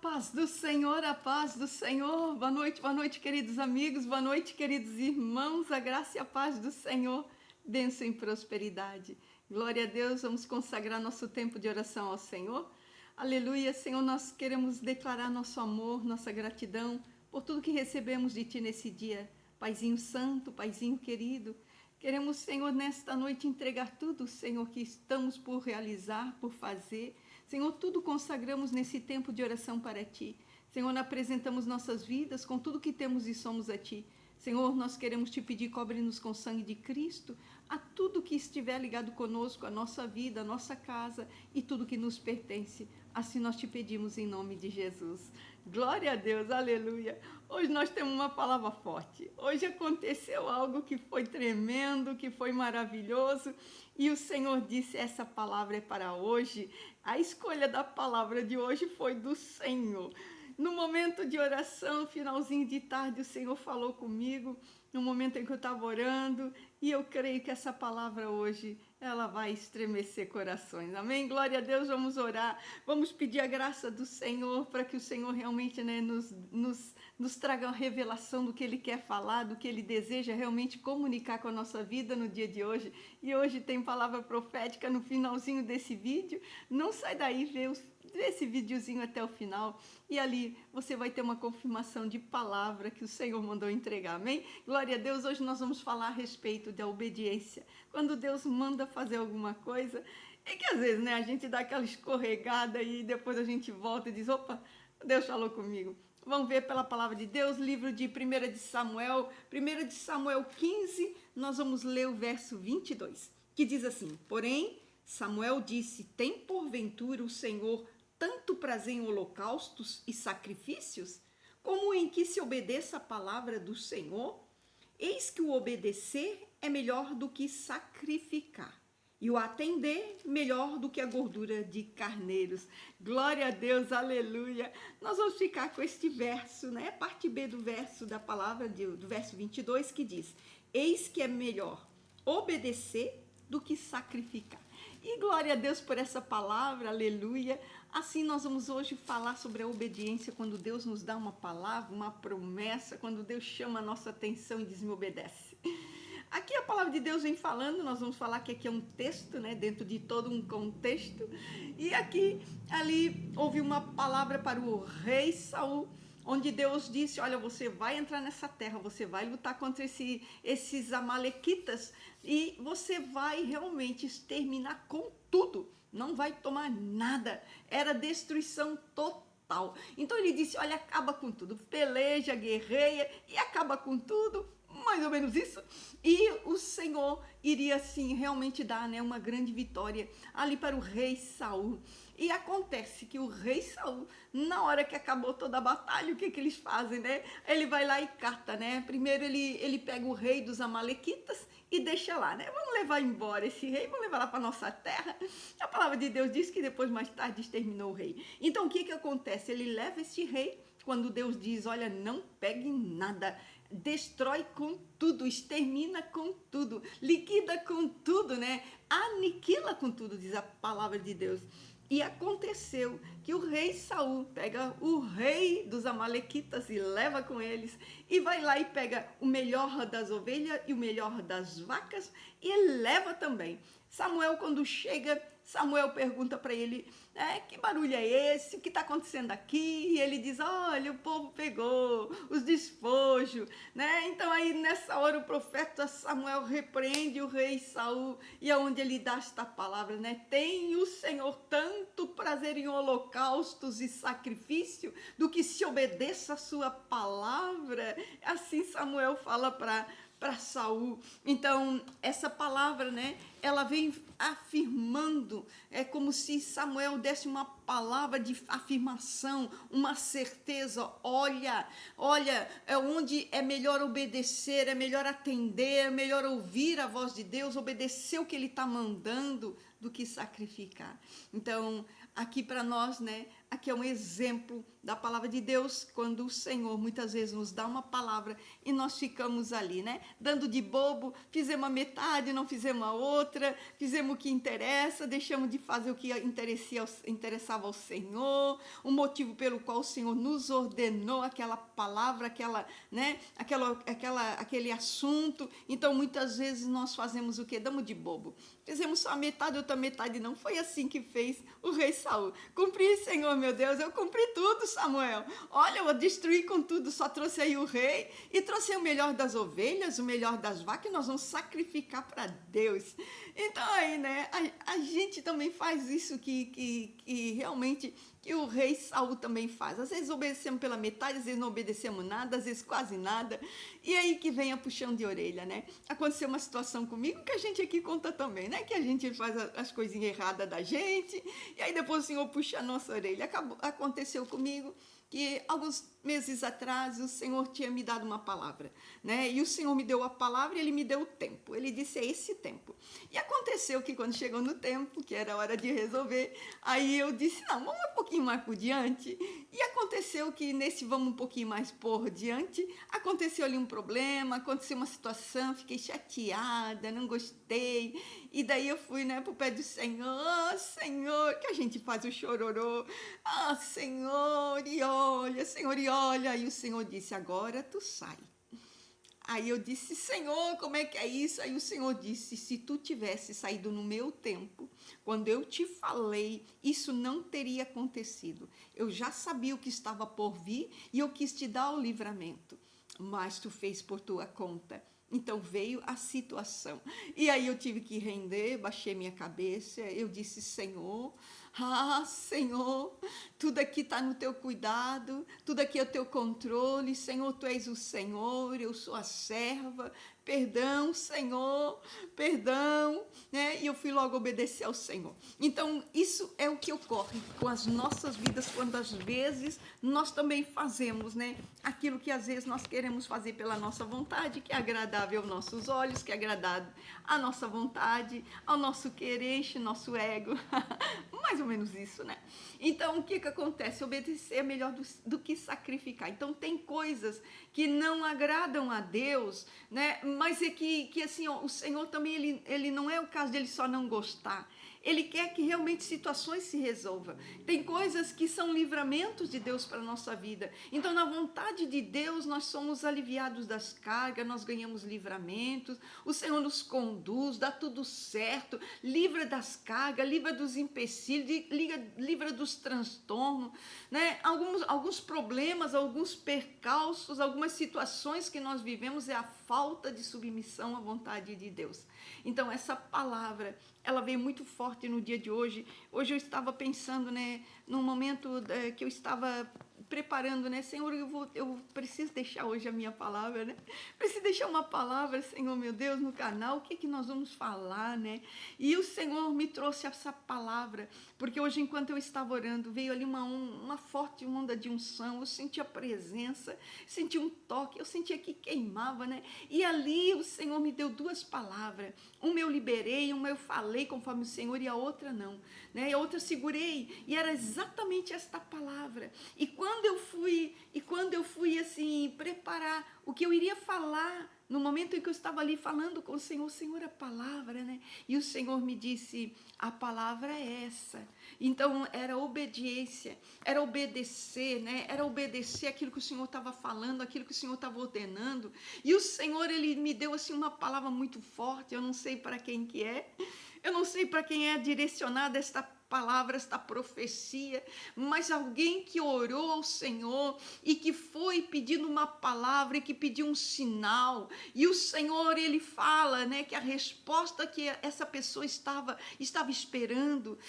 paz do Senhor, a paz do Senhor. Boa noite, queridos amigos, boa noite, queridos irmãos. A graça e a paz do Senhor, bênção e prosperidade. Glória a Deus, vamos consagrar nosso tempo de oração ao Senhor. Aleluia, Senhor, nós queremos declarar nosso amor, nossa gratidão por tudo que recebemos de Ti nesse dia. Paizinho santo, Paizinho querido, queremos, Senhor, nesta noite entregar tudo, Senhor, que estamos por realizar, por fazer. Senhor, tudo consagramos nesse tempo de oração para Ti. Senhor, apresentamos nossas vidas com tudo que temos e somos a Ti. Senhor, nós queremos Te pedir, cobre-nos com o sangue de Cristo, a tudo que estiver ligado conosco, a nossa vida, a nossa casa e tudo que nos pertence. Assim nós Te pedimos em nome de Jesus. Glória a Deus, aleluia. Hoje nós temos uma palavra forte. Hoje aconteceu algo que foi tremendo, que foi maravilhoso. E o Senhor disse, essa palavra é para hoje. A escolha da palavra de hoje foi do Senhor. No momento de oração, finalzinho de tarde, o Senhor falou comigo, no momento em que eu estava orando, e eu creio que essa palavra hoje, ela vai estremecer corações. Amém? Glória a Deus, vamos orar, vamos pedir a graça do Senhor, para que o Senhor realmente nos traga uma revelação do que Ele quer falar, do que Ele deseja realmente comunicar com a nossa vida no dia de hoje. E hoje tem palavra profética no finalzinho desse vídeo. Não sai daí, vê esse videozinho até o final, e ali você vai ter uma confirmação de palavra que o Senhor mandou entregar, amém? Glória a Deus, hoje nós vamos falar a respeito da obediência. Quando Deus manda fazer alguma coisa, é que às vezes, né, a gente dá aquela escorregada e depois a gente volta e diz, opa, Deus falou comigo. Vamos ver pela palavra de Deus, livro de 1 de Samuel, 1 de Samuel 15, nós vamos ler o verso 22, que diz assim, porém, Samuel disse, tem porventura o Senhor tanto prazer em holocaustos e sacrifícios, como em que se obedeça a palavra do Senhor? Eis que o obedecer é melhor do que sacrificar, e o atender melhor do que a gordura de carneiros. Glória a Deus, aleluia. Nós vamos ficar com este verso, né? Parte B do verso da palavra, do verso 22, que diz, eis que é melhor obedecer do que sacrificar. E glória a Deus por essa palavra, aleluia. Assim nós vamos hoje falar sobre a obediência, quando Deus nos dá uma palavra, uma promessa, quando Deus chama a nossa atenção e diz, me obedece. Aqui a palavra de Deus vem falando, nós vamos falar que aqui é um texto, né, dentro de todo um contexto. E ali houve uma palavra para o rei Saul, onde Deus disse, olha, você vai entrar nessa terra, você vai lutar contra esses amalequitas e você vai realmente exterminar com tudo, não vai tomar nada, era destruição total. Então ele disse, olha, acaba com tudo, peleja, guerreia e acaba com tudo, mais ou menos isso, e o Senhor iria assim realmente dar, né, uma grande vitória ali para o rei Saul. E acontece que o rei Saul, na hora que acabou toda a batalha, o que eles fazem, né? Ele vai lá e cata, né? Primeiro ele pega o rei dos amalequitas e deixa lá, né? Vamos levar embora esse rei, vamos levar lá para nossa terra. A palavra de Deus diz que depois, mais tarde, exterminou o rei. Então o que acontece? Ele leva esse rei, quando Deus diz, olha, não pegue nada, destrói com tudo, extermina com tudo, liquida com tudo, né? Aniquila com tudo, diz a palavra de Deus. E aconteceu que o rei Saul pega o rei dos amalequitas e leva com eles, e vai lá e pega o melhor das ovelhas e o melhor das vacas e leva também. Samuel, quando chega, Samuel pergunta para ele, que barulho é esse? O que está acontecendo aqui? E ele diz, olha, o povo pegou os despojos, né? Então aí nessa hora o profeta Samuel repreende o rei Saul, e aonde ele dá esta palavra, né? Tem o Senhor tanto prazer em holocaustos e sacrifício, do que se obedeça a sua palavra. Assim Samuel fala para Saul. Então essa palavra, né, ela vem afirmando, é como se Samuel desse uma palavra de afirmação, uma certeza, olha, é onde é melhor obedecer, é melhor atender, é melhor ouvir a voz de Deus, obedecer o que Ele está mandando, do que sacrificar. Então, aqui para nós, né, aqui é um exemplo da palavra de Deus, quando o Senhor muitas vezes nos dá uma palavra e nós ficamos ali, né? Dando de bobo, fizemos a metade, não fizemos a outra, fizemos o que interessa, deixamos de fazer o que interessava ao Senhor, o motivo pelo qual o Senhor nos ordenou aquela palavra, né? Aquele assunto. Então, muitas vezes nós fazemos o quê? Damos de bobo. Fizemos só a metade, outra metade não. Foi assim que fez o rei Saul. Cumpri, Senhor, meu Deus, eu cumpri tudo, Samuel. Olha, eu destruí com tudo, só trouxe aí o rei e trouxe o melhor das ovelhas, o melhor das vacas, e nós vamos sacrificar para Deus. Então aí, né, a gente também faz isso que realmente que o rei Saul também faz. Às vezes obedecemos pela metade, às vezes não obedecemos nada, às vezes quase nada. E aí que vem a puxão de orelha, né? Aconteceu uma situação comigo que a gente aqui conta também, né? Que a gente faz as coisinhas erradas da gente, e aí depois o Senhor puxa a nossa orelha. Aconteceu comigo que alguns meses atrás o Senhor tinha me dado uma palavra, né? E o Senhor me deu a palavra e Ele me deu o tempo. Ele disse, é esse tempo. E aconteceu que quando chegou no tempo, que era hora de resolver, aí eu disse, não, vamos um pouquinho mais por diante. E aconteceu que nesse vamos um pouquinho mais por diante, aconteceu ali um problema, aconteceu uma situação, fiquei chateada, não gostei. E daí eu fui, né, pro pé do Senhor, Senhor, que a gente faz o chororô. Ah, Senhor, e olha, Senhor, e olha. E o Senhor disse, agora tu sai. Aí eu disse, Senhor, como é que é isso? Aí o Senhor disse, se tu tivesse saído no meu tempo, quando eu te falei, isso não teria acontecido. Eu já sabia o que estava por vir e eu quis te dar o livramento, mas tu fez por tua conta. Então veio a situação. E aí eu tive que render, baixei minha cabeça, eu disse, Senhor, Senhor, tudo aqui está no teu cuidado, tudo aqui é o teu controle, Senhor, tu és o Senhor, eu sou a serva, perdão, Senhor, perdão, né? E eu fui logo obedecer ao Senhor. Então, isso é o que ocorre com as nossas vidas, quando às vezes nós também fazemos, né? Aquilo que às vezes nós queremos fazer pela nossa vontade, que é agradável aos nossos olhos, que é agradável à nossa vontade, ao nosso querer, enche nosso ego. Mais ou menos isso, né? Então, o que acontece? Obedecer é melhor do que sacrificar. Então, tem coisas que não agradam a Deus, né? Mas é que assim, ó, o Senhor também, ele não é o caso dele só não gostar. Ele quer que realmente situações se resolvam. Tem coisas que são livramentos de Deus para a nossa vida. Então, na vontade de Deus, nós somos aliviados das cargas, nós ganhamos livramentos, o Senhor nos conduz, dá tudo certo, livra das cargas, livra dos empecilhos, livra dos transtornos, né? Alguns problemas, alguns percalços, algumas situações que nós vivemos é a falta de submissão à vontade de Deus. Então, essa palavra, ela veio muito forte no dia de hoje. Hoje eu estava pensando, né, num momento que eu estava preparando, né, Senhor, eu preciso deixar hoje a minha palavra, né? Preciso deixar uma palavra, Senhor, meu Deus, no canal, o que nós vamos falar, né? E o Senhor me trouxe essa palavra, porque hoje, enquanto eu estava orando, veio ali uma forte onda de unção, eu senti a presença, senti um toque, eu sentia que queimava, né? E ali o Senhor me deu duas palavras, uma eu liberei, uma eu falei conforme o Senhor e a outra não, né? E a outra segurei, e era exatamente esta palavra. E quando eu fui assim preparar o que eu iria falar, no momento em que eu estava ali falando com o Senhor, a palavra, né? E o Senhor me disse, a palavra é essa. Então, era obediência, era obedecer, né? Era obedecer aquilo que o Senhor estava falando, aquilo que o Senhor estava ordenando. E o Senhor, Ele me deu assim uma palavra muito forte, eu não sei para quem que é, eu não sei para quem é direcionada esta palavra, esta profecia, mas alguém que orou ao Senhor e que foi pedindo uma palavra e que pediu um sinal, e o Senhor, Ele fala, né, que a resposta que essa pessoa estava esperando,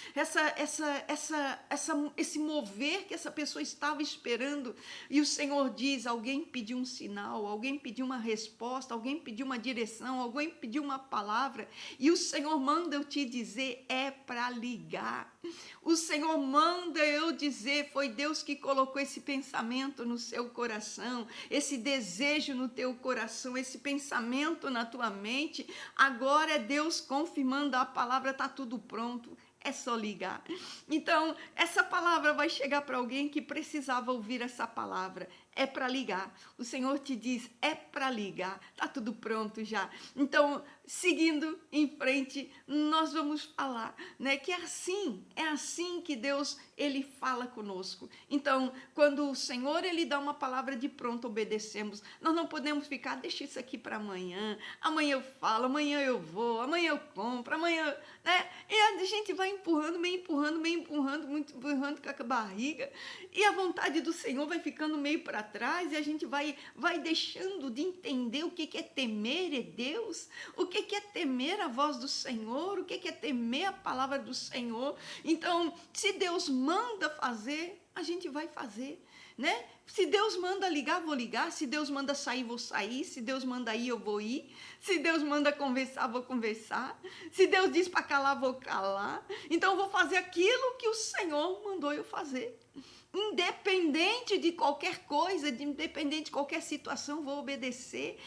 esse mover que essa pessoa estava esperando, e o Senhor diz, alguém pediu um sinal, alguém pediu uma resposta, alguém pediu uma direção, alguém pediu uma palavra, e o Senhor manda eu te dizer, é para ligar. O Senhor manda eu dizer, foi Deus que colocou esse pensamento no seu coração, esse desejo no teu coração, esse pensamento na tua mente. Agora é Deus confirmando a palavra, está tudo pronto. é só ligar. Então, essa palavra vai chegar para alguém que precisava ouvir essa palavra. É para ligar. O Senhor te diz, é para ligar. Tá tudo pronto já. Então, seguindo em frente, nós vamos falar, né, que é assim que Deus, ele fala conosco. Então, quando o Senhor, ele dá uma palavra, de pronto obedecemos. Nós não podemos ficar, deixa isso aqui para amanhã. Amanhã eu falo, amanhã eu vou, amanhã eu compro, amanhã, né? E a gente vai empurrando, muito empurrando com a barriga. E a vontade do Senhor vai ficando meio para trás e a gente vai deixando de entender o que é temer a Deus, o que é temer a voz do Senhor, o que é temer a palavra do Senhor. Então, se Deus manda fazer, a gente vai fazer, né? Se Deus manda ligar, vou ligar. Se Deus manda sair, vou sair. Se Deus manda ir, eu vou ir. Se Deus manda conversar, vou conversar. Se Deus diz para calar, vou calar. Então, eu vou fazer aquilo que o Senhor mandou eu fazer. Independente de qualquer coisa, independente de qualquer situação, eu vou obedecer.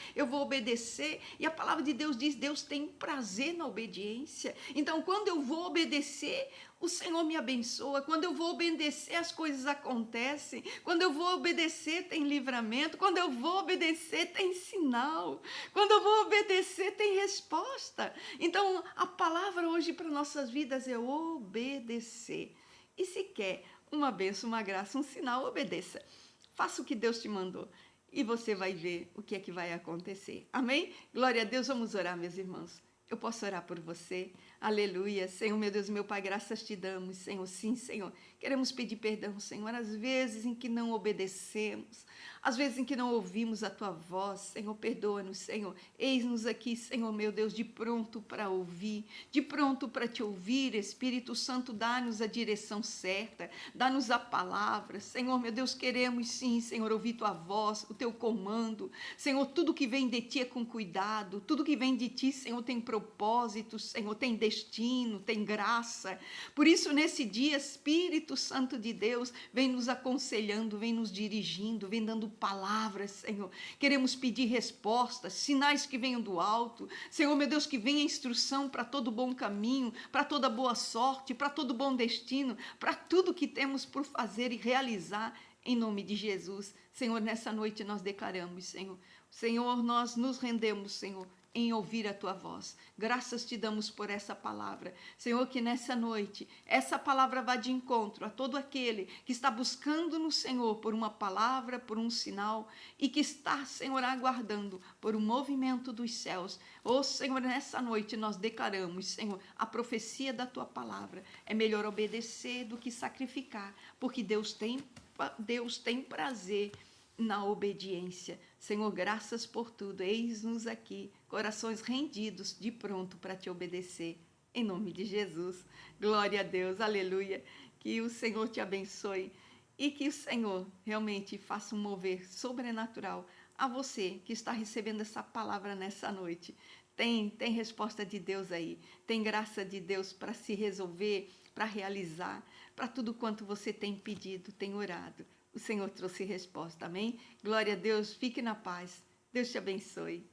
E a palavra de Deus diz, Deus tem prazer na obediência. Então, quando eu vou obedecer, o Senhor me abençoa. Quando eu vou obedecer, as coisas acontecem. Quando eu vou obedecer, tem livramento. Quando eu vou obedecer, tem sinal. Quando eu vou obedecer, tem resposta. Então, a palavra hoje para nossas vidas é obedecer. E se quer uma bênção, uma graça, um sinal, obedeça. Faça o que Deus te mandou e você vai ver o que é que vai acontecer. Amém? Glória a Deus, vamos orar, meus irmãos. Eu posso orar por você? Aleluia. Senhor, meu Deus, meu Pai, graças te damos, Senhor. Sim, Senhor. Queremos pedir perdão, Senhor, às vezes em que não obedecemos, às vezes em que não ouvimos a Tua voz. Senhor, perdoa-nos, Senhor. Eis-nos aqui, Senhor, meu Deus, de pronto para ouvir, de pronto para te ouvir. Espírito Santo, dá-nos a direção certa, dá-nos a palavra. Senhor, meu Deus, queremos sim, Senhor, ouvir Tua voz, o Teu comando. Senhor, tudo que vem de Ti é com cuidado, tudo que vem de Ti, Senhor, tem propósito, Senhor, tem destino, tem graça. Por isso, nesse dia, Espírito Santo de Deus, vem nos aconselhando, vem nos dirigindo, vem dando palavras, Senhor. Queremos pedir respostas, sinais que venham do alto. Senhor, meu Deus, que venha instrução para todo bom caminho, para toda boa sorte, para todo bom destino, para tudo que temos por fazer e realizar, em nome de Jesus. Senhor, nessa noite nós declaramos, Senhor, nós nos rendemos, Senhor, em ouvir a Tua voz. Graças te damos por essa palavra. Senhor, que nessa noite, essa palavra vá de encontro a todo aquele que está buscando no Senhor por uma palavra, por um sinal, e que está, Senhor, aguardando por um movimento dos céus. Oh, Senhor, nessa noite nós declaramos, Senhor, a profecia da Tua palavra. É melhor obedecer do que sacrificar, porque Deus tem prazer na obediência. Senhor, graças por tudo. Eis-nos aqui, corações rendidos, de pronto para te obedecer. Em nome de Jesus. Glória a Deus. Aleluia. Que o Senhor te abençoe e que o Senhor realmente faça um mover sobrenatural a você que está recebendo essa palavra nessa noite. Tem resposta de Deus aí. Tem graça de Deus para se resolver, para realizar, para tudo quanto você tem pedido, tem orado. O Senhor trouxe resposta, amém? Glória a Deus, fique na paz. Deus te abençoe.